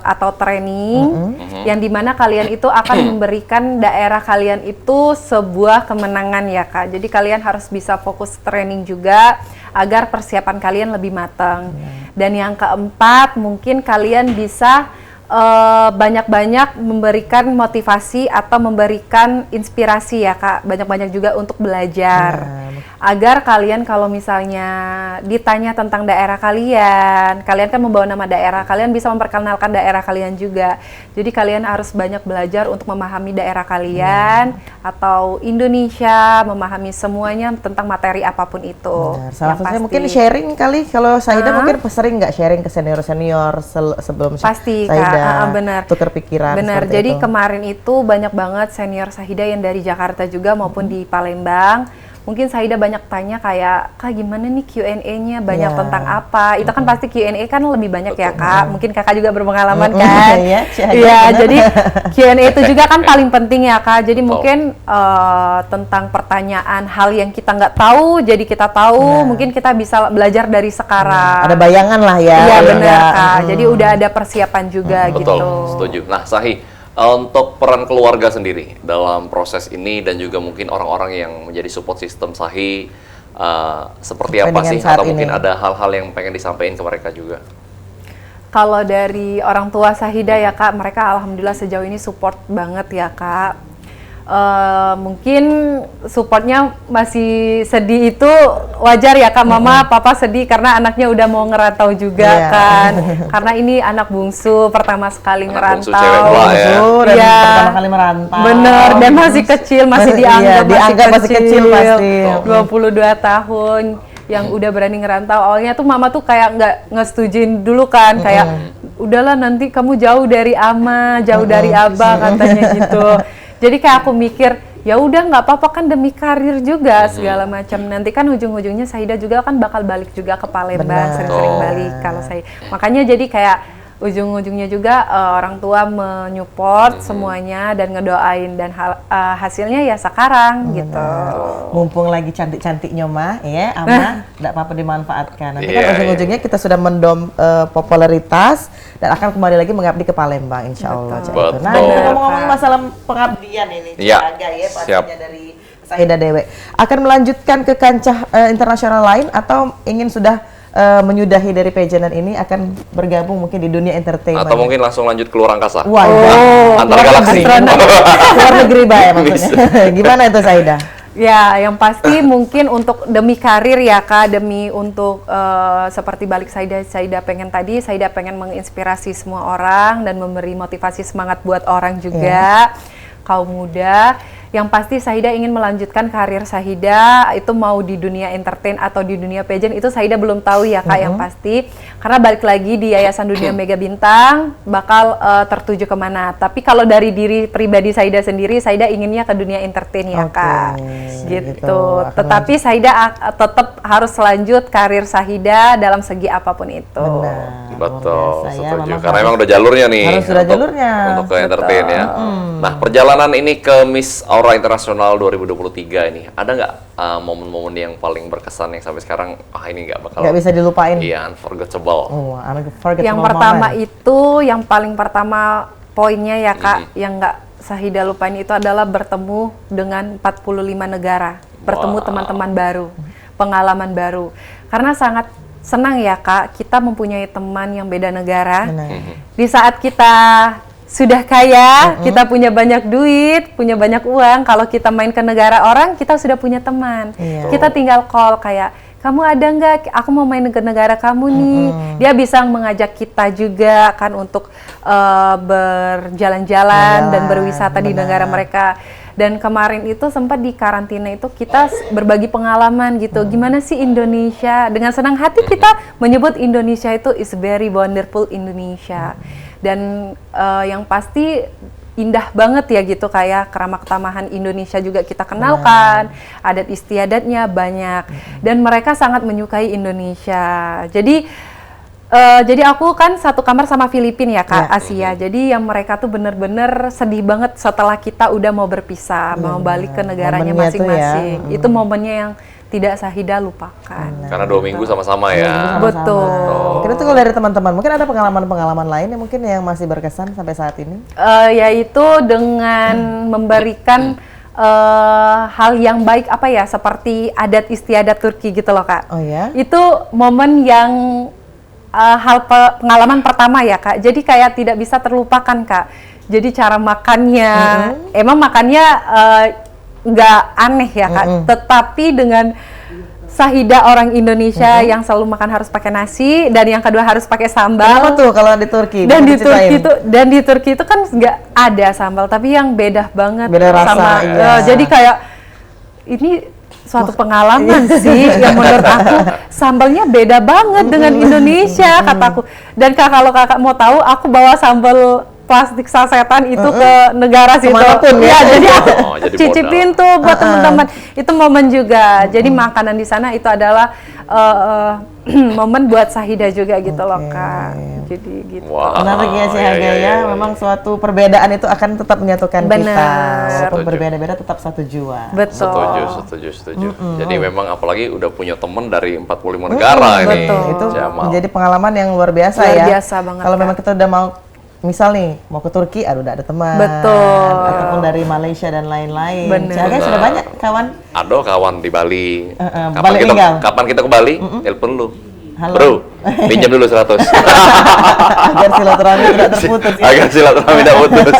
atau training yang dimana kalian itu akan memberikan daerah kalian itu sebuah kemenangan ya Kak. Jadi kalian harus bisa fokus training juga agar persiapan kalian lebih matang. Dan yang keempat, mungkin kalian bisa banyak-banyak memberikan motivasi atau memberikan inspirasi ya Kak, banyak-banyak juga untuk belajar agar kalian kalau misalnya ditanya tentang daerah kalian kan membawa nama daerah, kalian bisa memperkenalkan daerah kalian juga. Jadi kalian harus banyak belajar untuk memahami daerah kalian atau Indonesia, memahami semuanya tentang materi apapun itu. Benar. Salah Yang satunya pasti. mungkin sharing kali, kalau Sahida mungkin sering nggak sharing ke senior-senior sebelum Pasti Sahida Kak, benar. tukar pikiran. Benar, seperti jadi itu. kemarin itu banyak banget senior Sahida yang dari Jakarta juga maupun di Palembang. Mungkin Sahida banyak tanya kayak, Kak gimana nih Q&A-nya, banyak Ya. tentang apa? Itu kan pasti Q&A kan lebih banyak ya Betul. Kak, mungkin Kakak juga berpengalaman kan? Iya, Iya, jadi Q&A itu juga kan paling penting ya Kak. Jadi Betul. mungkin tentang pertanyaan hal yang kita nggak tahu, jadi kita tahu, Nah. mungkin kita bisa belajar dari sekarang. ada bayangan lah ya. Iya Ada- benar Kak, jadi udah ada persiapan juga betul, gitu. setuju. Nah, Sahi, untuk peran keluarga sendiri dalam proses ini dan juga mungkin orang-orang yang menjadi support system Sahi, seperti apa Dengan sih? saat Atau mungkin ini. ada hal-hal yang pengen disampaikan ke mereka juga? Kalau dari orang tua Sahida ya Kak, mereka alhamdulillah sejauh ini support banget ya Kak. mungkin supportnya masih sedih itu wajar ya Kak. Mama, Papa sedih karena anaknya udah mau ngerantau juga kan. Karena ini anak bungsu pertama sekali Anak bungsu ngerantau. cewek pula ya. Dan Iya. pertama kali merantau. Bener, dan masih kecil, masih Iya, dianggap masih kecil pasti. 22 tahun yang udah berani ngerantau. Awalnya tuh mama tuh kayak nggak ngesetujuin dulu kan, kayak udahlah nanti kamu jauh dari ama, jauh dari abah katanya gitu. Jadi kayak aku mikir, ya udah nggak apa-apa kan demi karir juga segala macam. Nanti kan ujung-ujungnya Sahida juga kan bakal balik juga ke Palembang, sering-sering balik kalau saya. Makanya jadi kayak ujung-ujungnya juga orang tua menyupport semuanya dan ngedoain dan hasilnya ya sekarang gitu. Mumpung lagi cantik-cantiknya mah, ya, Ama, tidak apa-apa dimanfaatkan. Nanti kan Iya, ujung-ujungnya kita sudah mendom popularitas dan akan kembali lagi mengabdi ke Palembang, insya Allah. Cak. Betul. Nah, kita ngomong-ngomong masalah pengabdian ini, Iya, Jaga ya, siap. pastinya dari Sahida Dewe. Akan melanjutkan ke kancah internasional lain atau ingin sudah menyudahi dari pageant ini akan bergabung mungkin di dunia entertainment? Atau mungkin langsung lanjut ke luar angkasa. Wah, Antar galaksi. luar negeri ya maksudnya. Gimana itu Sahida? Ya, yang pasti mungkin untuk demi karir ya Kak, demi untuk seperti balik Sahida pengen tadi, Sahida pengen menginspirasi semua orang dan memberi motivasi semangat buat orang juga, kaum muda. Yang pasti Sahida ingin melanjutkan karir Sahida, itu mau di dunia entertain atau di dunia pageant, itu Sahida belum tahu ya Kak yang pasti. Karena balik lagi di Yayasan Dunia Mega Bintang, bakal tertuju kemana. Tapi kalau dari diri pribadi Sahida sendiri, Sahida inginnya ke dunia entertain ya Kak. Gitu. Tetapi Sahida tetap harus lanjut karir Sahida dalam segi apapun itu. Benar. Betul, Luar biasa ya, setuju. memang Karena harus- emang udah jalurnya nih. harus sudah jalurnya. Untuk ke entertain ya. Nah, perjalanan ini ke Miss Aura Internasional 2023 ini, ada nggak momen-momen yang paling berkesan yang sampai sekarang, ini nggak bakal... Nggak bisa dilupain. Iya, unforgettable. Oh, unforgettable Yang pertama moment. itu, yang paling pertama poinnya ya Kak, yang nggak Sahida lupain itu adalah bertemu dengan 45 negara, bertemu Wow. teman-teman baru, pengalaman baru. Karena sangat senang ya Kak, kita mempunyai teman yang beda negara. Benar. Di saat kita sudah kaya, kita punya banyak duit, punya banyak uang, kalau kita main ke negara orang, kita sudah punya teman. Iya. Kita tinggal call kayak, kamu ada nggak? Aku mau main ke negara kamu nih. Dia bisa mengajak kita juga kan untuk berjalan-jalan dan berwisata di negara mereka. Dan kemarin itu sempat di karantina itu kita berbagi pengalaman gitu. Gimana sih Indonesia? Dengan senang hati kita menyebut Indonesia itu is very wonderful Indonesia. Dan yang pasti indah banget ya gitu, kayak keramat tamahan Indonesia juga kita kenalkan, adat istiadatnya banyak dan mereka sangat menyukai Indonesia. Jadi aku kan satu kamar sama Filipina ya Kak, Asia. Jadi yang mereka tuh bener-bener sedih banget setelah kita udah mau berpisah, mau balik ke negaranya Momennya tuh ya. masing-masing. Itu momennya yang tidak Sahida lupakan. Karena 2 minggu sama-sama ya. Betul. Mungkin itu kalau dari teman-teman, mungkin ada pengalaman-pengalaman lain yang mungkin yang masih berkesan sampai saat ini? Yaitu dengan memberikan hal yang baik apa ya, seperti adat istiadat Turki gitu loh Kak. Oh ya? Itu momen yang pengalaman pertama ya Kak. Jadi kayak tidak bisa terlupakan Kak. Jadi cara makannya, emang makannya nggak aneh ya Kak. Tetapi dengan Sahida orang Indonesia yang selalu makan harus pakai nasi, dan yang kedua harus pakai sambal. Kenapa tuh kalau di Turki? Dan Bisa di diceritain? Turki itu kan nggak ada sambal, tapi yang beda banget Beda rasa, sama. iya. Jadi kayak ini suatu pengalaman sih yang menurut aku sambalnya beda banget dengan Indonesia kataku. Dan kalau kakak mau tahu, aku bawa sambal plastik sasetan itu ke negara situ. Kemanapun ya? Iya, jadi aku Jadi cicipin tuh buat teman-teman. Itu momen juga. Jadi makanan di sana itu adalah momen buat Sahida juga gitu loh Kak. Jadi gitu. Wah. Menarik ya sih Iya, Haga iya, ya. iya. Memang suatu perbedaan itu akan tetap menyatukan kita. Benar. Walaupun Setuju. berbeda-beda tetap satu jua. Betul. Setuju. Jadi memang apalagi udah punya teman dari 45 negara ini. betul. Itu Jamal. menjadi pengalaman yang luar biasa Luar ya. biasa banget, Kalau Kak. memang kita udah mau, misal nih mau ke Turki, udah ada teman. Betul. Ataupun dari Malaysia dan lain-lain. Benar. Haga sudah banyak kawan. Ada kawan di Bali. Bali tinggal. Kapan kita ke Bali? Telepon lu. Halo. Bro, pinjam dulu 100. Agar silaturahmi tidak terputus. Ya. Agar silaturahmi tidak putus.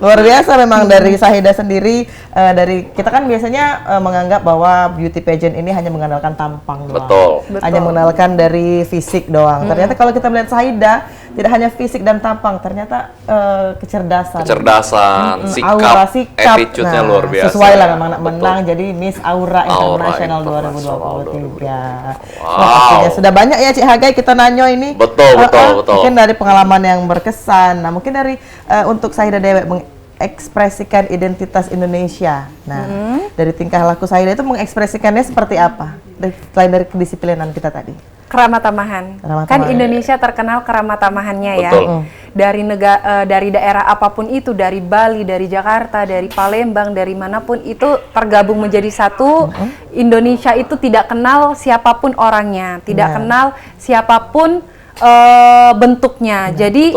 Luar biasa memang dari Sahida sendiri, dari kita kan biasanya menganggap bahwa beauty pageant ini hanya mengandalkan tampang doang. Betul. Hanya mengandalkan dari fisik doang. Ternyata kalau kita melihat Sahida, tidak hanya fisik dan tampang, ternyata kecerdasan, Sikap, aura, sikap. attitude-nya luar biasa. Sesuai lah ya. memang Betul. menang jadi Miss Aura International International 2023. Wow. Wah, pastinya sudah banyak ya Cik Hagai kita nanyo ini. Betul. Mungkin dari pengalaman yang berkesan. Nah, mungkin dari untuk Sahida Dewek mengekspresikan identitas Indonesia. Nah, dari tingkah laku Sahida itu mengekspresikannya seperti apa? Selain dari kedisiplinan kita tadi. Keramah tamahan. Kan Indonesia terkenal keramah tamahannya ya. Betul. Dari daerah apapun itu, dari Bali, dari Jakarta, dari Palembang, dari manapun itu tergabung menjadi satu. Indonesia itu tidak kenal siapapun orangnya, tidak kenal siapapun bentuknya. Jadi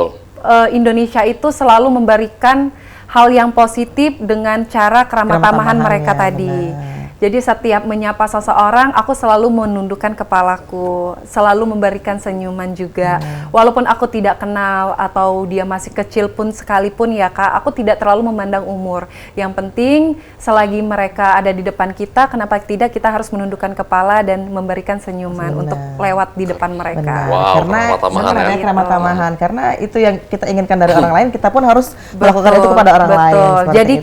Indonesia itu selalu memberikan hal yang positif dengan cara keramah tamahan mereka tadi. Jadi setiap menyapa seseorang, aku selalu menundukkan kepalaku, selalu memberikan senyuman juga. Walaupun aku tidak kenal atau dia masih kecil pun sekalipun ya Kak, aku tidak terlalu memandang umur. Yang penting selagi mereka ada di depan kita, kenapa tidak kita harus menundukkan kepala dan memberikan senyuman untuk lewat di depan mereka. Wow, karena keramah ya. tamahan, karena itu yang kita inginkan dari orang lain, kita pun harus melakukan itu kepada orang lain. Jadi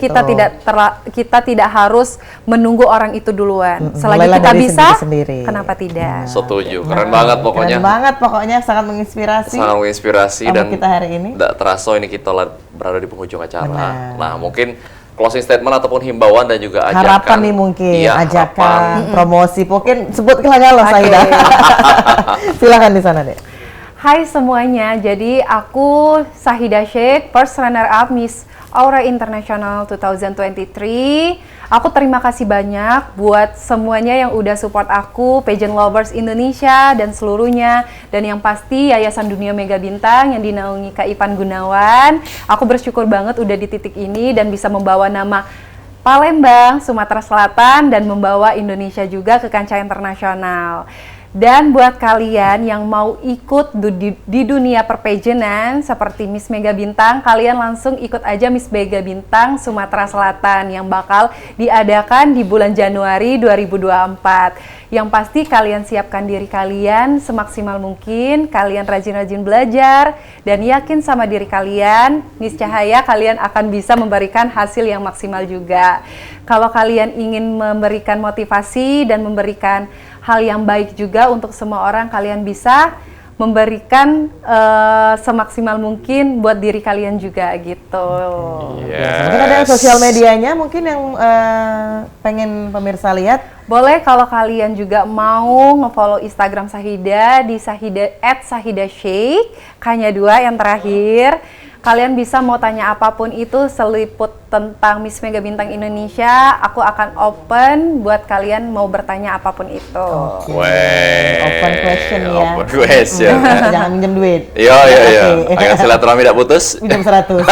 kita tidak harus menunggu orang itu duluan. Selagi Mulailah kita dari bisa, sendiri. kenapa tidak? Setuju. Keren banget pokoknya. Keren banget pokoknya, sangat menginspirasi. Sangat menginspirasi dan kita hari ini. Tidak terasa ini kita berada di penghujung acara. Nah, mungkin closing statement ataupun himbauan dan juga ajakan. Harapan nih mungkin, ajakan, harapan. promosi, mungkin sebutkan loh Sahida. Silakan di sana deh. Hai semuanya, jadi aku Sahida Sheikh, first runner up Miss Aura International 2023. Aku terima kasih banyak buat semuanya yang udah support aku, pageant lovers Indonesia dan seluruhnya. Dan yang pasti Yayasan Dunia Mega Bintang yang dinaungi Kak Ipan Gunawan. Aku bersyukur banget udah di titik ini dan bisa membawa nama Palembang, Sumatera Selatan dan membawa Indonesia juga ke kancah internasional. Dan buat kalian yang mau ikut di dunia perpageantan seperti Miss Mega Bintang, kalian langsung ikut aja Miss Mega Bintang Sumatera Selatan yang bakal diadakan di bulan Januari 2024. Yang pasti kalian siapkan diri kalian semaksimal mungkin, kalian rajin-rajin belajar, dan yakin sama diri kalian, niscaya kalian akan bisa memberikan hasil yang maksimal juga. Kalau kalian ingin memberikan motivasi dan memberikan hal yang baik juga untuk semua orang, kalian bisa memberikan semaksimal mungkin buat diri kalian juga gitu. Mungkin ada sosial medianya mungkin yang pengen pemirsa lihat. Boleh kalau kalian juga mau nge-follow Instagram Sahida di @sahidasheikh, hanya 2 yang terakhir. Kalian bisa mau tanya apapun itu seliput tentang Miss Mega Bintang Indonesia, aku akan open buat kalian mau bertanya apapun itu. Open question ya. Open question. Jangan minjem duit. Iya. Agar silaturahmi tidak putus. Minjem 100.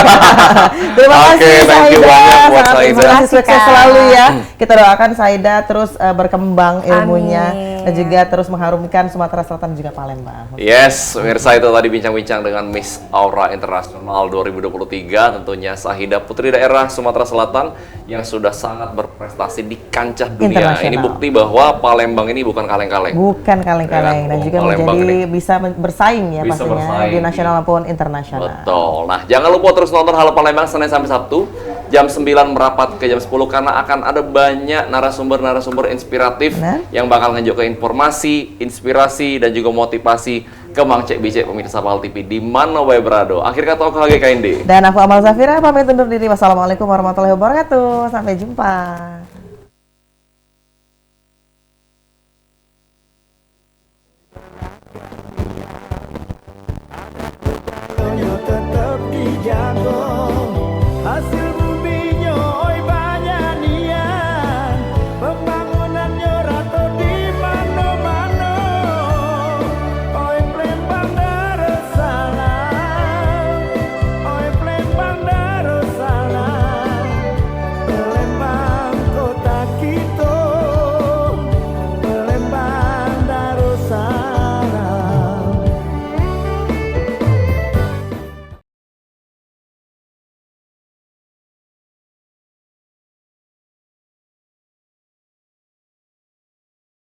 Terima kasih thank you Sahida. banyak buat Sangat Sahida. terima kasih, sukses selalu ya. Kita doakan Sahida terus berkembang ilmunya. Amin. Dan juga terus mengharumkan Sumatera Selatan dan juga Palembang. Yes, pemirsa itu tadi bincang-bincang dengan Miss Aura International 2023, tentunya Sahida Putri Daerah Sumatera Selatan yang sudah sangat berprestasi di kancah dunia. Ini bukti bahwa Palembang ini bukan kaleng-kaleng. Bukan kaleng-kaleng, dan juga bisa bersaing ya bisa pastinya bersaing di nasional maupun internasional. Betul. Nah, jangan lupa terus nonton Halo Palembang Senin sampai Sabtu jam 9 merapat ke jam 10 karena akan ada banyak narasumber-narasumber inspiratif yang bakal ngejokin informasi, inspirasi dan juga motivasi ke Mang Cek Bicek pemirsa Pal TV di mana wae berado. Akhir kata aku HGKND. Dan aku Amal Zafira pamit undur diri. Wassalamualaikum warahmatullahi wabarakatuh. Sampai jumpa.